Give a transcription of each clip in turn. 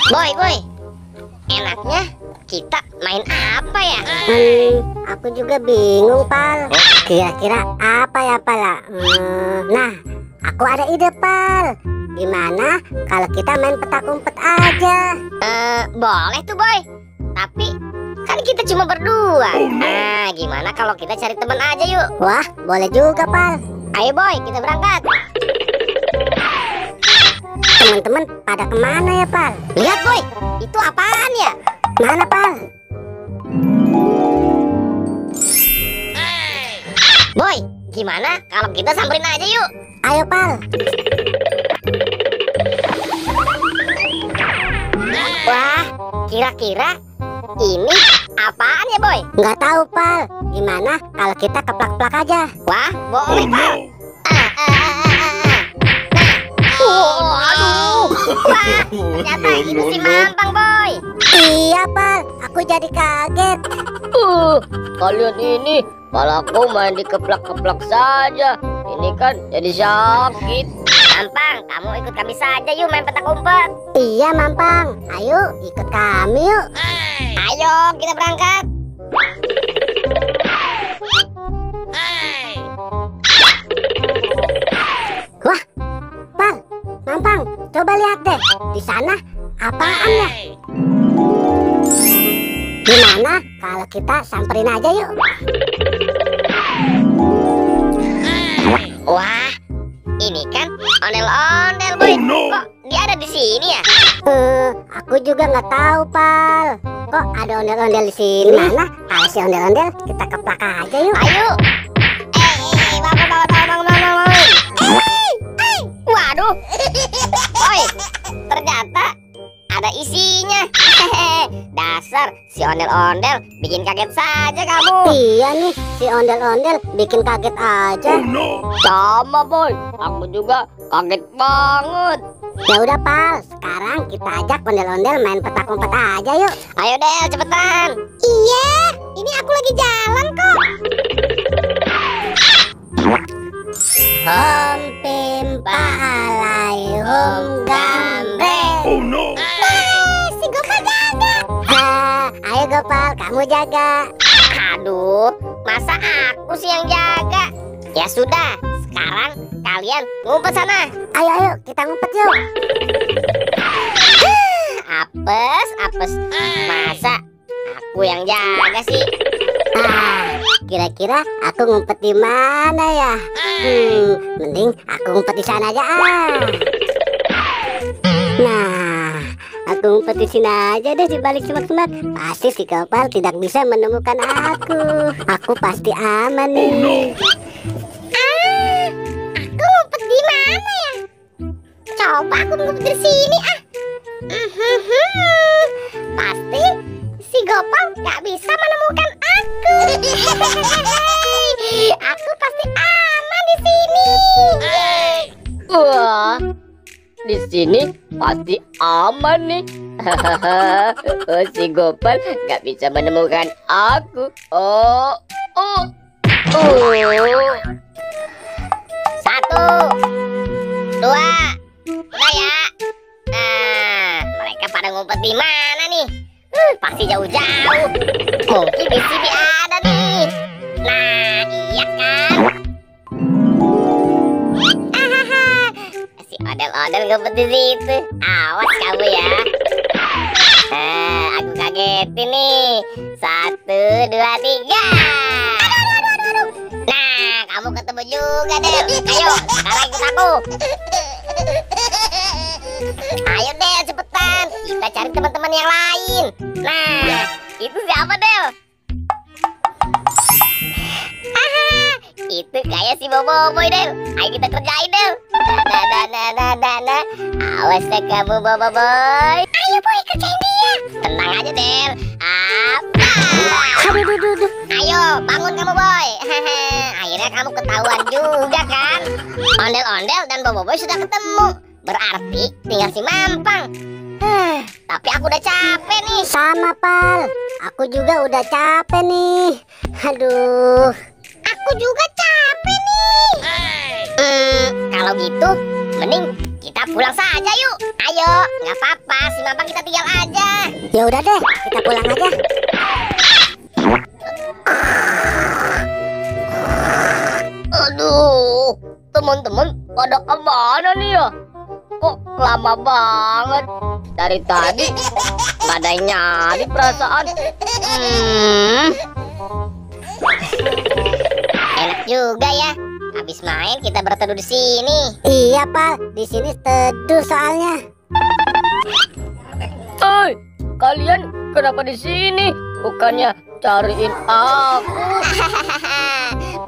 Boy, enaknya kita main apa ya? Aku juga bingung, Pal. Kira-kira apa ya, Pal? Nah, aku ada ide, Pal. Gimana kalau kita main petak umpet aja? Boleh tuh, Boy. Tapi kan kita cuma berdua. Nah, gimana kalau kita cari teman aja yuk? Wah, boleh juga, Pal. Ayo, Boy, kita berangkat. Teman-teman pada kemana ya, Pal? Lihat, Boy, itu apaan ya? Mana, Pal? Boy, gimana kalau kita samperin aja yuk? Ayo, Pal. Wah, kira-kira ini apaan ya, Boy? Nggak tahu, Pal. Gimana kalau kita keplak-keplak aja? Wah, boleh, Pak. Aduh. Wah, ternyata itu si Mampang, Boy. Iya, Pal. Aku jadi kaget. Kalian ini malah aku main dikeplak-keplak saja. Ini kan jadi sakit. Mampang, kamu ikut kami saja yuk main petak umpet. Iya, Mampang. Ayo, ikut kami yuk. Ayo, kita berangkat. Wah, Pal, Mampang, coba lihat deh. Di sana apaan ya? Gimana kalau kita samperin aja yuk? Wah, ini kan ondel-ondel, Boy. Kok dia ada di sini ya? Aku juga nggak tahu, Pal. Kok ada ondel-ondel di sini? Mana? Kalau si ondel-ondel kita keplak aja yuk. Ayo. Bangun. Waduh. Boy, ternyata ada isinya. Dasar si ondel-ondel bikin kaget saja kamu. Iya nih, si ondel-ondel bikin kaget aja. Sama, Boy. Aku juga kaget banget. Ya udah, Pal. Sekarang kita ajak ondel-ondel main petak umpet aja yuk. Ayo Del, cepetan. Iya, ini aku lagi jalan kok. Hom pimpa alai hom gambreng. Oh no! Si Gopal jaga. Ayo Gopal, kamu jaga. Aduh, masa aku sih yang jaga? Ya sudah, sekarang kalian ngumpet sana. Ayo, kita ngumpet yuk. Apes. Masa aku yang jaga sih? Kira-kira aku ngumpet di mana ya? Mending aku ngumpet di sana aja. Nah, aku ngumpet di sini aja deh, di balik semak-semak. Pasti si Gopal tidak bisa menemukan aku. Aku pasti aman nih. Aku ngumpet di mana ya? Coba aku ngumpet di sini ah. Pasti si Gopal nggak bisa menemukan aku. Aku pasti aman di sini. Wah, di sini pasti aman nih. Si Gopal nggak bisa menemukan aku. Satu, dua, udah ya. Nah, mereka pada ngumpet di mana nih? Pasti jauh-jauh. Mungkin di sini ada nih. Nah, iya kan? Si ondel-ondel ngumpet di situ. Awas kamu ya. Aku kagetin nih. 1, 2, 3. Nah, kamu ketemu juga Del. Ayo, sekarang ikut aku. Ayo Del, cepetan. Kita cari teman-teman yang lain. Nah, itu siapa Del? Itu kayak si Boboiboy Del. Ayo kita kerjain Del. Nah. Awas ya kamu Boboiboy. Ayo Boy, kerjain dia. Tenang aja Del. Aduh. Ayo bangun kamu Boy. Akhirnya kamu ketahuan juga kan. Ondel-ondel dan Boboiboy sudah ketemu. Berarti tinggal si Mampang. Tapi aku udah capek nih. Sama, Pal. Aku juga udah capek nih. Aduh. Aku juga capek nih. Kalau gitu mending kita Kita pulang saja yuk. Ayo, nggak apa-apa, si Mampang kita tinggal aja. Ya udah deh, kita pulang aja. Aduh, teman-teman pada kemana nih ya? Kok lama banget? Dari tadi nggak ada yang nyari perasaan. Enak juga ya. Habis main kita berteduh di sini. Iya, Pal. Di sini teduh soalnya. Hei, kalian kenapa di sini? Bukannya cariin aku?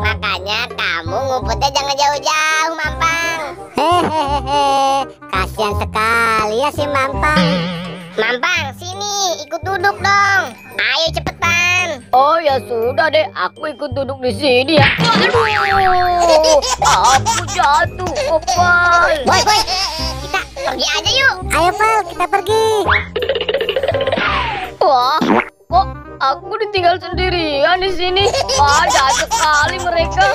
Makanya kamu ngumpetnya jangan jauh-jauh, Mampang. Hehehe, kasihan sekali ya si Mampang. Mampang, sini, ikut duduk dong. Ayo cepetan. Oh ya sudah deh, aku ikut duduk di sini ya. Aduh, aku jatuh, Opal. Boy, kita pergi aja yuk. Ayo, Pal, kita pergi. Wah, kok aku ditinggal sendirian di sini? Wah, jahat sekali mereka.